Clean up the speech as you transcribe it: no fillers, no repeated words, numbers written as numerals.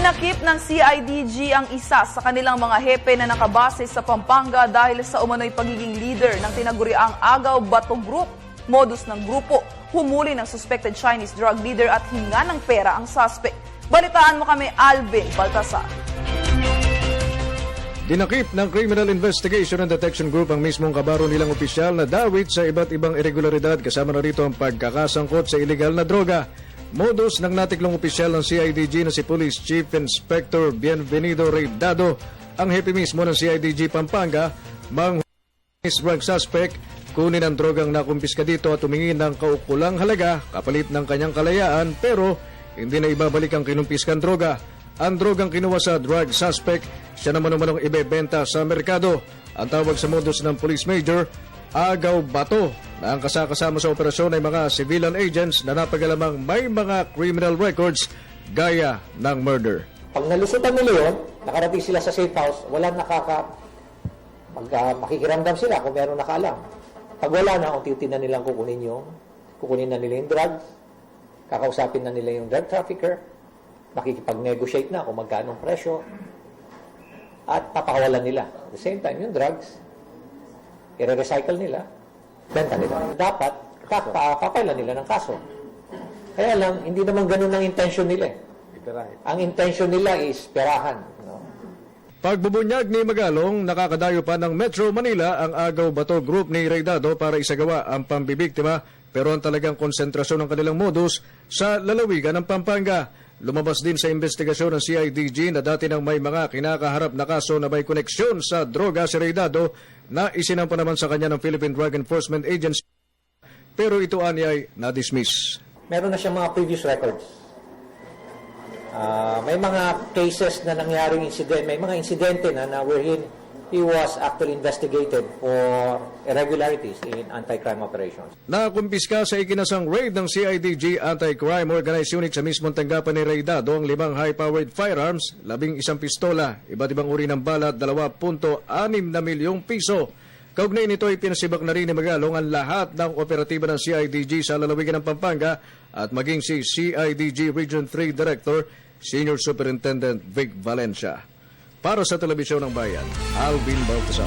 Dinakip ng CIDG ang isa sa kanilang mga hepe na nakabase sa Pampanga dahil sa umano'y pagiging leader ng tinaguriang Agaw Bato Group. Modus ng grupo, humuli ng suspected Chinese drug leader at hinga ng pera ang suspect. Balitaan mo kami, Alvin Baltasar. Dinakip ng Criminal Investigation and Detection Group ang mismong kabaro nilang opisyal na dawit sa iba't ibang irregularidad kasama na rito ang pagkakasangkot sa iligal na droga. Modus ng natiklong opisyal ng CIDG na si Police Chief Inspector Bienvenido Reydado, ang hepe mismo ng CIDG Pampanga, drug suspect, kunin ang drogang nakumpiska dito at tumingin ng kaukulang halaga kapalit ng kanyang kalayaan pero hindi na ibabalik ang kinumpiskang droga. Ang drogang kinuha sa drug suspect, siya naman umanong ibebenta sa merkado. Ang tawag sa modus ng Police Major, Agaw Bato, na ang kasama sa operasyon ay mga civilian agents na napagalamang may mga criminal records gaya ng murder. Pag nalusutan nila yun, nakarating sila sa safe house, walang makikiramdam sila kung meron nakaalam. Pag wala na, unti-unti na nilang kukunin na nila yung drugs, kakausapin na nila yung drug trafficker, makikipag-negotiate na kung magkano ang presyo, at papakawalan nila. At the same time, yung drugs, i-recycle nila, benta nila. Dapat, papailan nila ng kaso. Kaya lang, hindi naman ganun ang intention nila. Ang intention nila is perahan. No? Pagbubunyag ni Magalong, nakakadayo pa ng Metro Manila ang Agaw Bato Group ni Reydado para isagawa ang pambibiktima, pero ang talagang konsentrasyon ng kanilang modus sa lalawigan ng Pampanga. Lumabas din sa investigasyon ng CIDG na dati nang may mga kinakaharap na kaso na may koneksyon sa droga si Reydado na isinampa naman sa kanya ng Philippine Drug Enforcement Agency, pero ito ay na-dismiss. Meron na siyang mga previous records. May mga cases na nangyaring incident, may mga insidente na wherein he was actually investigated for irregularities in anti-crime operations. Nakumpiska sa ikinasang raid ng CIDG Anti-Crime Organized Unit sa mismong tanggapan ni Reydado ang 5 high-powered firearms, 11 pistola, iba't ibang uri ng bala at 2.6 na milyong piso. Kaugnay nito ay pinasibak na rin ni Magalong ang lahat ng operatiba ng CIDG sa lalawigan ng Pampanga at maging si CIDG Region 3 Director, Senior Superintendent Vic Valencia. Para sa Telebisyon ng Bayan, Alvin Baltasar.